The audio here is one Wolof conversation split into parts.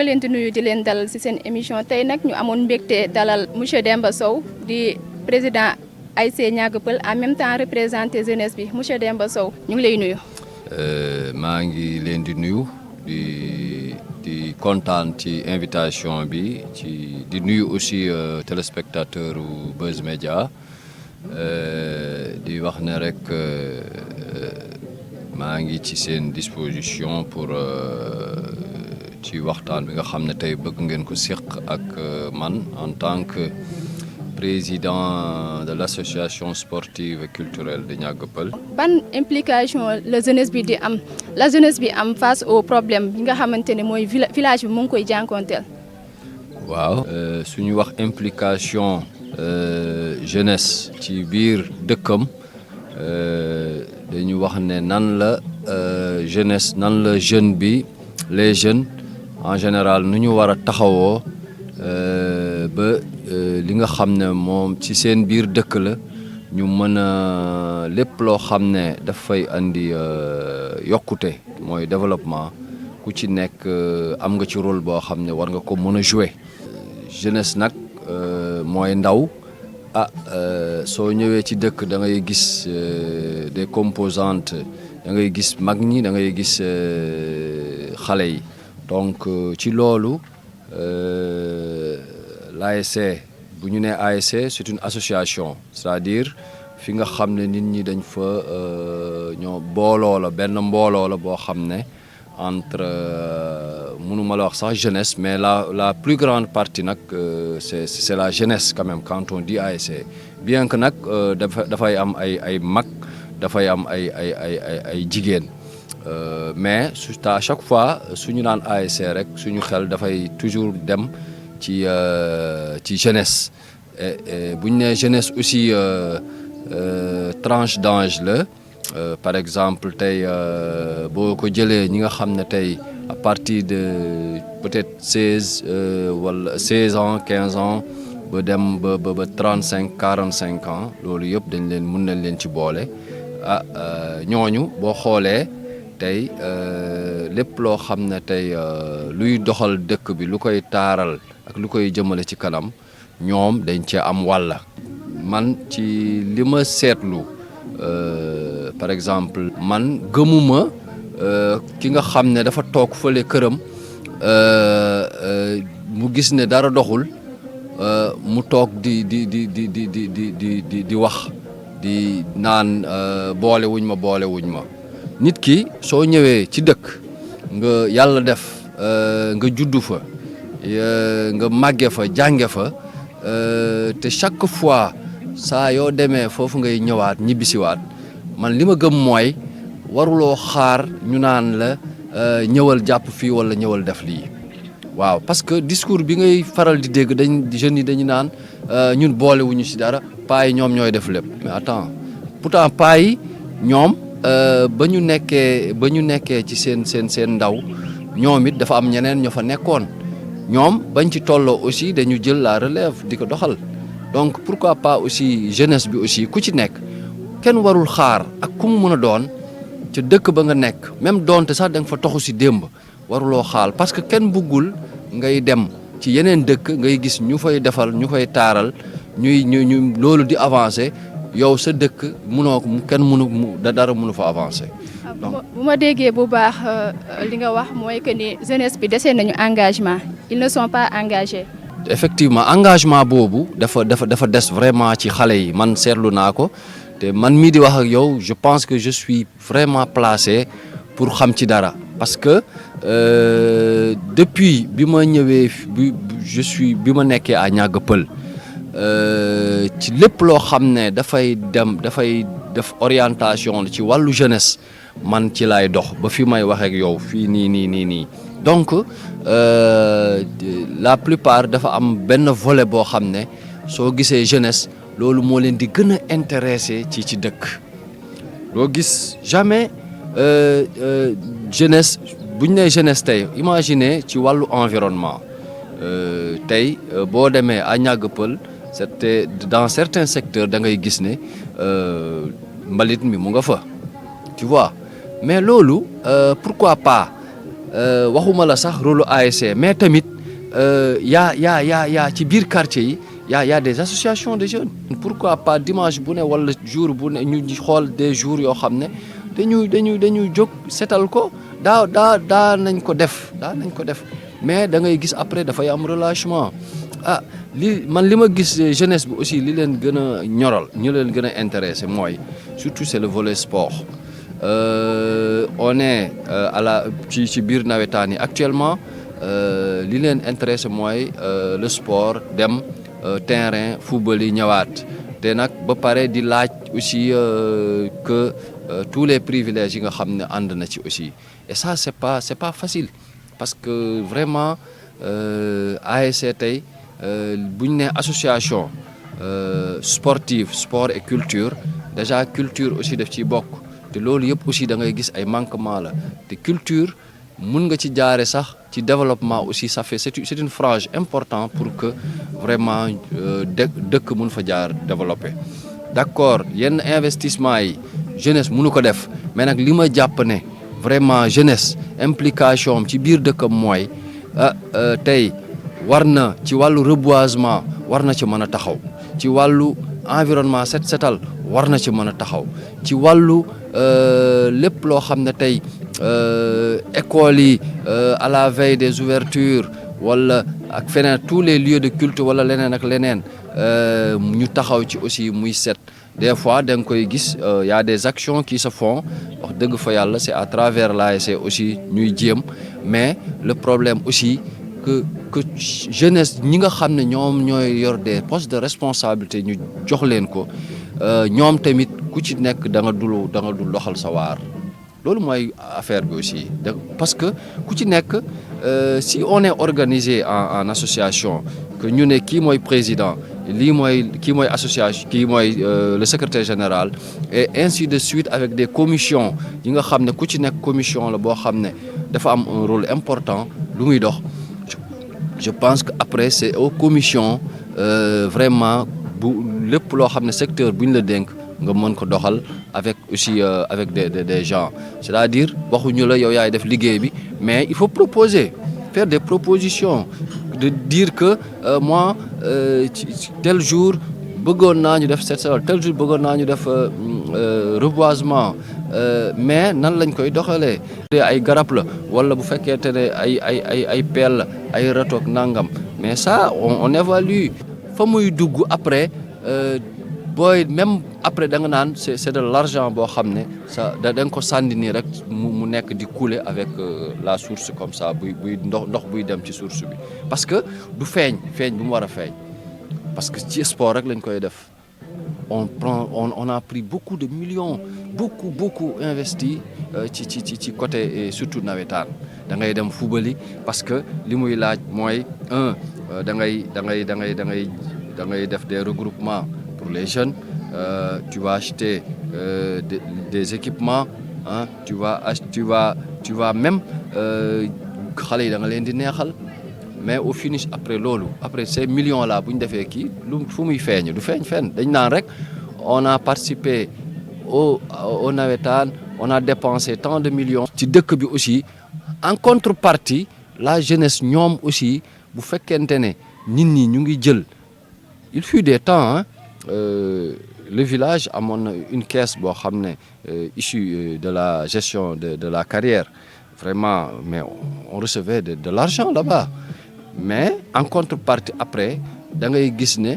ngi leen di nuyu di leen dalal ci seen émission tey nag ñu amoon mbégte dalal monsieur Demba Sow di président ASC Niaga Peulh en même temps représenté jeunesse bi monsieur Demba Sow ñu ngi lay nuyu. maa ngi leen di nuyu di kontaan ci invitation bi di nuyu aussi téléspectateur u Buzz Media di wax ne rek maa ngi ci seen disposition pour ci waxtaan bi nga xam ne tey bëgg ngeen ko seq ak man en tant que président de l'association sportive et culturelle de Niaga Peulh. ban implication la jeunesse bi am face au problème bi nga xamante ne mooy village bi mu ngi koy jànkoonteel. waaw suñu wax implication jeunesse ci biir dëkkam dañu wax ne nan la jeunesse nan la jeune bi les jeunes en général nu ñu war a taxawoo ba li nga xam ne moom ci seen biir dëkk la ñu mën a lépp loo xam ne dafay andi yokkute mooy développement ku ci nekk am nga ci rôle boo xam ne war nga ko mën a jouer. jeunesse nag mooy ndaw soo ñëwee ci dëkk da ngay gis des composantes da ngay gis mag ñi da ngay gis xale yi donc ci loolu l'ASC bu ñu nee ASC c'est une association c'est-à-dire fi nga xam ne nit ñi dañ fa ñoo booloo la benn mbooloo la boo xam ne entre mënuma la wax sax jeunesse mais la plus grande partie nag c'est la jeunesse quand même quand on dit ASC bien que nag dafay am ay mag dafay am ay jigéen mais à chaque fois suñu naan ASC rek suñu xel dafay toujours dem ci jeunesse bu ñu nee jeunesse aussi tranche d'âge la par exemple tey boo ko jëlee ñi nga xam ne tey à partir de peut-être 16 wala 16 ans 15 ans ba dem ba 35 45 ans loolu yëpp dañ leen mën nañ leen ci boole ñooñu boo xoolee tey lépp loo xam ne tey luy doxal dëkk bi lu koy taaral ak lu koy jëmale ci kanam ñoom dañ cee am wàlla man ci li ma seetlu par exemple man gëmuma ki nga xam ne dafa toog fële këram mu gis ne dara doxul mu toog di wax di naan boole wuñ ma nit ki soo ñëwee ci dëkk nga yàlla def nga juddu fa nga màgge fa jànge fa te chaque fois saa yoo demee foofu ngay ñëwaat ñibbisiwaat man li ma gëm mooy waruloo xaar ñu naan la ñëwal jàpp fii wala ñëwal def lii waaw parce que discours bi ngay faral di dégg jeunes yi dañu naan ñun boole wuñu ci dara paa yi ñoom ñooy def lépp mais attends pourtant paa yi ñoom ba ñu nekkee ci seen ndaw ñoom it dafa am ñeneen ñoo fa nekkoon ñoom bañ ci tolloo aussi dañu jël la relève di ko doxal donc pourquoi pas aussi jeunesse bi aussi ku ci nekk kenn warul xaar ak ku mu mën a doon ca dëkk ba nga nekk même doonte sax da nga fa toxu si démb waruloo xaal parce que kenn bëggul ngay dem ci yeneen dëkk ngay gis ñu fay defal ñu fay taaral ñu loolu di avancer yow sa dëkk mënoo kenn dara mënu fa avancer. bu ma déggee bu baax li nga wax mooy que ni jeunesse bi dese nañu engagement ils ne sont pas engagés. effectivement engagement boobu dafa des vraiment ci xale yi man seetlu naa ko te man mii di wax ak yow je pense que je suis vraiment placé pour xam ci dara parce que depuis bi ma ñëwee bi ma nekkee à Niaga Peulh ci lépp loo xam ne dafay def orientation ci wàllu jeunesse man ci laay dox ba fi may wax ak yow fii nii donc la plupart dafa am benn volet boo xam ne soo gisee jeunesse loolu moo leen di gën a intéressé ci dëkk doo gis jamais jeunesse bu ñu nee jeunesse tey imaginez ci wàllu environnement tey boo demee à Niaga Peulh c'était dans certains secteurs da ngay gis ne mbalit mi mu nga fa tu vois mais loolu pourquoi pas waxuma la sax rôle ASC mais tamit yaa ci biir quartier yi y a des associations de jeunes. Pourquoi pas dimanche bu ne wala jour bu ne ñu xool des jours yoo xam ne dañuy jóg setal ko daa nañ ko def mais da ngay gis après dafay am relâchement. li ma gis jeunesse bi aussi li leen gën a ñoral ñu leen gën a intéressé mooy surtout c'est le volet sport. On est ci biir nawetaan yi actuellement li leen intéressé mooy le sport dem terrain football yi ñëwaat te nag ba pare di laaj aussi que tous les privilèges yi nga xam ne ànd na ci aussi et ça c'est pas facile parce que vraiment ASC tey bu ñu nee association sportive sport et culture déjà culture aussi daf ciy bokk te loolu yëpp aussi da ngay gis ay manquement la te culture mun nga ci jaare sax ci développement aussi c'est une frange importante pour que vraiment dëkk mun fa jaar développer. D'accord yenn investissement yi jeunesse mënu ko def mais nag li ma jàpp ne vraiment jeunesse implication am ci biir dëkkam mooy tey war na ci wàllu reboisement war na ci mën a taxaw ci wàllu environnement setal war na ci mën a taxaw ci wàllu lépp loo xam ne tey écoles yi à la veille des ouvertures wala ak feneen tous les lieux de culte wala leneen ak leneen ñu taxaw ci aussi muy set. Des fois da nga koy gis y a des actions qui se font wax dëgg fa yàlla c'est à travers l'ASC aussi ñuy jéem mais le problème aussi que jeunesse ñi nga xam ne ñoom ñooy yor des postes de responsabilité ñu jox leen ko ñoom tamit ku ci nekk da nga dul doxal sa waar loolu mooy affaire bi aussi parce que ku ci nekk si on est organisé en association que ñu ne kii mooy président kii mooy association kii mooy le secrétaire général et ainsi de suite avec des commissions yi nga xam ne ku ci nekk commission la boo xam ne dafa am un rôle important lu muy dox je pense que après c'est aux commissions vraiment bu lépp loo xam ne secteur bu ñu la dénk nga mën ko doxal avec aussi avec des gens c'est-à-dire waxuñu la yow yaay def liggéey bi mais il faut proposer faire des propositions de dire que moi tel jour bëggoon naa ñu def setal tel jour bëggoon naa ñu def reboisement mais nan lañ koy doxalee ay garab la wala bu fekkente ne ay pelle la ay ratoog nangam mais ça on évalue fa muy dugg après booy même après da nga naan c'est de l'argent boo xam ne ça da nga ko sànni nii rek mu nekk di couler avec la source comme ça buy ndox buy dem ci source bi parce que du feeñ bu mu war a feeñ parce que ci sport rek lañ koy def on a pris beaucoup de millions beaucoup investi ci côté surtout nawetaan da ngay dem fubali parce que li muy laaj mooy da ngay def des regroupements pour les jeunes tu vas acheter des équipements tu vas même xale yi da nga leen di neexal mais au finish après ces millions là bu ñu defee kii fu muy feeñ du feeñ fenn dañ naan rek on a participé au nawetaan on a dépensé tant de millions. ci dëkk bi aussi en contrepartie la jeunesse ñoom aussi bu fekkente ne nit ñi ñu ngi jël il fut des temps le village amoon na une caisse boo xam ne issue de la gestion de la carrière vraiment mais on recevait de l'argent là-bas mais en contrepartie après da ngay gis ne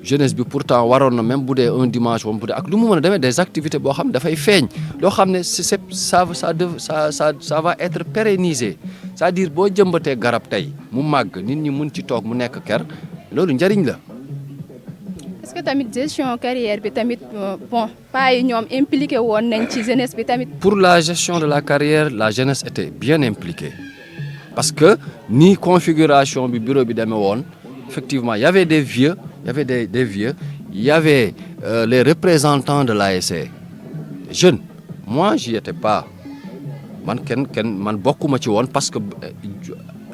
jeunesse bi pourtant waroon na même bu dee un dimanche wala bu dee ak lu mu mën a demee des activités boo xam ne dafay feeñ loo xam ne ça va être pérennisé c'est-à-dire boo jëmbatee garab tey mu màgg nit ñi mun ci toog mu nekk ker loolu njariñ la. est-ce que tamit gestion carrière bi tamit bon pas yi ñoom impliqué woon nañ ci jeunesse bi tamit. Pour la gestion de la carrière la jeunesse était bien impliquée parce que ni configuration bi bureau bi demee woon effectivement il y avait des vieux il y avait les représentants de l'ASC jeunes moi j'y étais pas man bokkuma ci woon parce que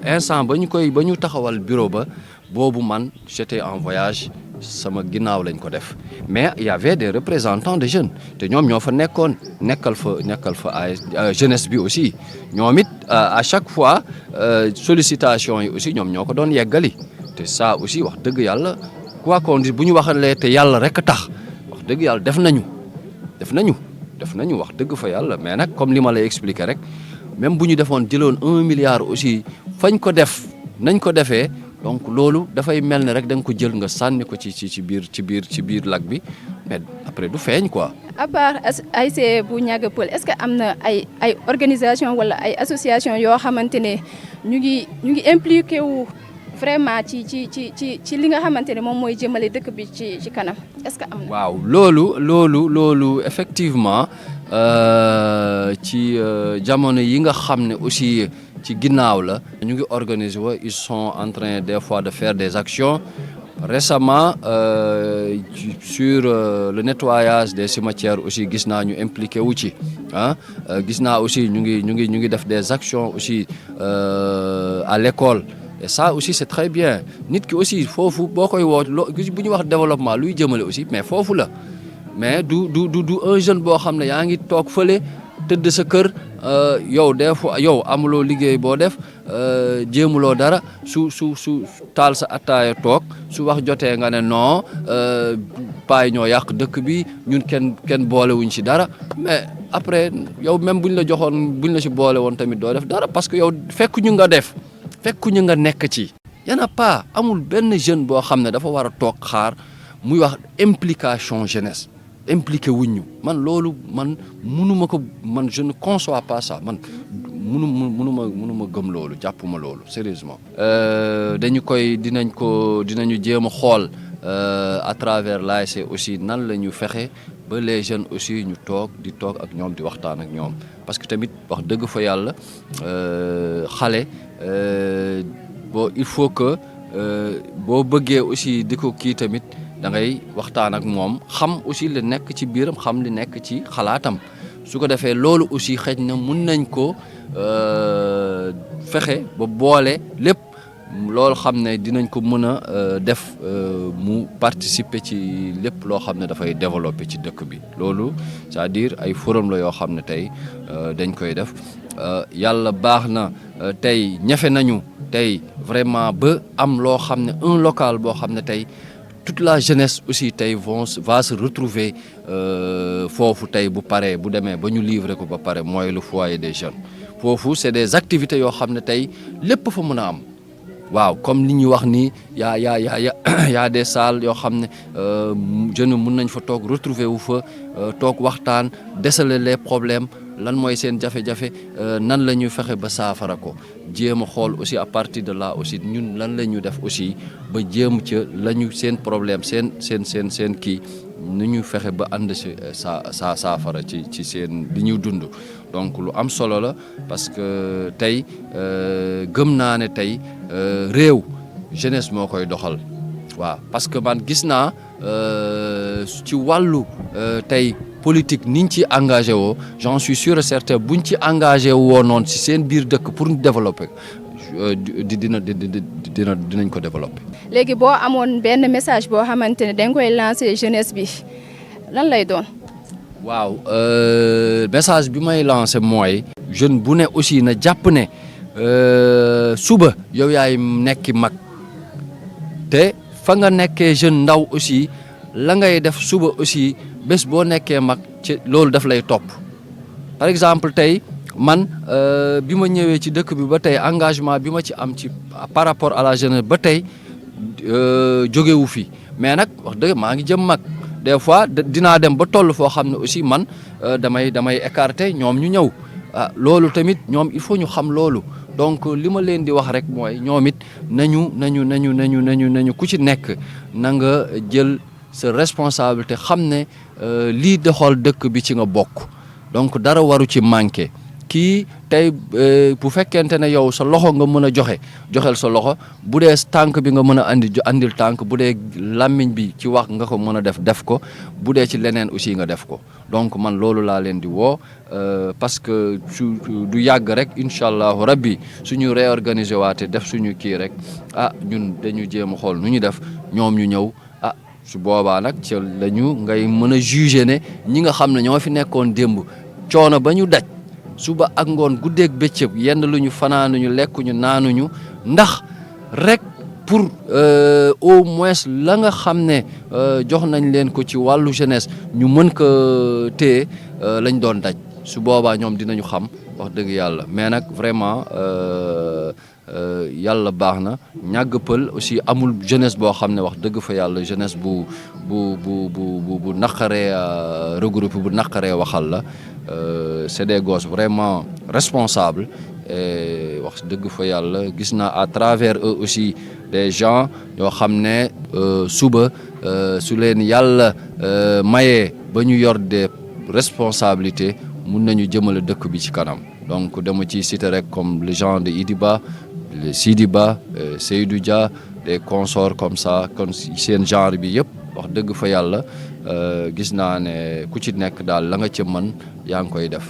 instant ba ñu taxawal bureau ba boobu man j'étais en voyage sama ginnaaw lañ ko def mais il y avait des représentants de jeunes te ñoom ñoo fa nekkoon nekkal fa ay jeunesse bi aussi ñoom it à chaque fois sollicitation yi aussi ñoom ñoo ko doon yeggali te ça aussi wax dëgg yàlla quoi qu'on dise bu ñu waxalee te yàlla rek tax wax dëgg yàlla def nañu wax dëgg fa yàlla mais nag comme li ma lay expliquer rek même bu ñu defoon jëloon 1 milliard aussi fañ ko def nañ ko defee donc loolu dafay mel ne rek da nga ko jël nga sànni ko ci biir lac bi mais après du feeñ quoi. à part ASC bu Niaga Peulh est-ce que am na ay organisation wala ay association yoo xamante ne ñu ngi impliqué wu vraiment ci li nga xamante ne moom mooy jëmale dëkk bi ci kanam est-ce que am na. waaw loolu effectivement ci jamono yi nga xam ne aussi ci ginnaaw la ñu ngi organiser wa ils sont en train des fois de faire des actions récemment sur le nettoyage des cimetières aussi gis naa ñu impliqué wu ci gis naa aussi ñu ngi def des actions aussi à l'école et ça aussi c'est très bien nit ki aussi foofu boo koy woo bu ñu wax développement luy jëmale aussi mais foofu la mais du un jeune boo xam ne yaa ngi toog fële tëdd sa kër yow des fois yow amuloo liggéey boo def jéemuloo dara su taal sa attaaya toog su wax jotee nga ne non paay ñoo yàq dëkk bi ñun kenn boolewuñ ci dara mais après yow même buñ la ci boole woon tamit doo def dara parce que yow fekkuñu nga nekk ci. y en a pas amul benn jeune boo xam ne dafa war a toog xaar muy wax implication jeunesse. impliqué wuñu man loolu man mënuma ko man je ne conçois pas ça man mënuma gëm loolu jàppuma loolu sérieusement dinañu jéem a xool à travers l'ASC aussi nan la ñu fexe ba les jeunes aussi ñu toog ak ñoom di waxtaan ak ñoom parce que tamit wax dëgg fa yàlla xale il faut que boo bëggee aussi di ko kii tamit da ngay waxtaan ak moom xam aussi li nekk ci biiram xam li nekk ci xalaatam su ko defee loolu aussi xëj na mun nañ ko fexe ba boole lépp loolu xam ne dinañ ko mën a def mu participer ci lépp loo xam ne dafay développer ci dëkk bi loolu c'est-à-dire ay forum la yoo xam ne tey dañ koy def yàlla baax na tey ñafe nañu tey vraiment ba am loo xam ne un local boo xam ne tey toute la jeunesse aussi tey va se retrouver foofu tey bu paree bu demee ba ñu livrer ko ba pare mooy le foyer des jeunes foofu c'est des activités yoo xam ne tey lépp fa mën a am waaw comme li ñuy wax ni y a des salles yoo xam ne jeunes mën nañ fa toog retrouver wu fa toog waxtaan déceler les problèmes lan mooy seen jafe-jafe nan la ñuy fexe ba saafara ko jéem a xool aussi à partir de là aussi ñun lan la ñu def aussi ba jéem ca la ñu seen problème seen kii nu ñu fexe ba ànd si saafara ci seen li ñuy dund donc lu am solo la parce que tey gëm naa ne tey réew jeunesse moo koy doxal waaw parce que man gis naa ci wàllu tey politique niñ ci engagé woo j'en suis sûr et certain buñ ci engagé woo noonu ci seen biir dëkk pour ñu développer dinañ ko développer. léegi boo amoon benn message boo xamante ne da nga koy lancer jeunesse bi lan lay doon. waaw message bi may lancer mooy. jeune bu ne aussi na jàpp ne suba yow yaay nekki mag te fa nga nekkee jeune ndaw aussi la ngay def suba aussi. bés boo nekkee mag ci loolu daf lay topp par exemple tey man bi ma ñëwee ci dëkk bi ba tey engagement bi ma ci am ci par rapport à la jeunesse ba tey jógewu fi mais nag wax dëgg maa ngi jëm mag des fois dinaa dem ba toll foo xam ne aussi man damay écarter ñoom ñu ñëw loolu tamit ñoom il faut ñu xam loolu donc li ma leen di wax rek mooy ñoom it nañu ku ci nekk na nga jël sa responsabilité xam ne lii doxal dëkk bi ci nga bokk donc dara waru ci manqué kii tey bu fekkente ne yow sa loxo nga mën a joxel sa loxo bu dee tànk bi nga mën a andil tànk bu dee làmmiñ bi ci wax nga ko mën a def ko bu dee ci leneen aussi nga def ko donc man loolu laa leen di woo parce que du yàgg rek incha allahu rabbi suñu réorganiser waate def suñu kii rek ñun dañu jéem a xool nu ñu def ñoom ñu ñëw su boobaa nag ci la ñu ngay mën a juger ne ñi nga xam ne ñoo fi nekkoon démb coono ba ñu daj suba ak ngoon guddeeg bëccëg yenn lu ñu fanaanuñu lekkuñu naanuñu ndax rek pour au moins la nga xam ne jox nañ leen ko ci wàllu jeunesse ñu mën ko téye lañ doon daj su boobaa ñoom dinañu xam wax dëgg yàlla mais nag vraiment yàlla baax na ñàgg pël aussi amul jeunesse boo xam ne wax dëgg fa yàlla jeunesse bu naqaree regroupé bu naqaree waxal la c'est des gosses vraiment responsables et wax dëgg fa yàlla gis naa à travers eux aussi des gens yoo xam ne suba su leen yàlla mayee ba ñu yor des responsabilités mun nañu jëmale dëkk bi ci kanam donc dama ci citer rek comme les gens de Idiba le Sidiba Seydou Dia des consorts comme ça kon seen genre bi yëpp wax dëgg fa yàlla gis naa ne ku ci nekk daal la nga ca mën yaa ngi koy def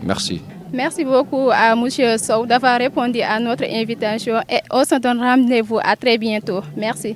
merci. Merci beaucoup à monsieur Sow d'avoir répondu à notre invitation et on se donne rendez-vous à très bientôt. Merci.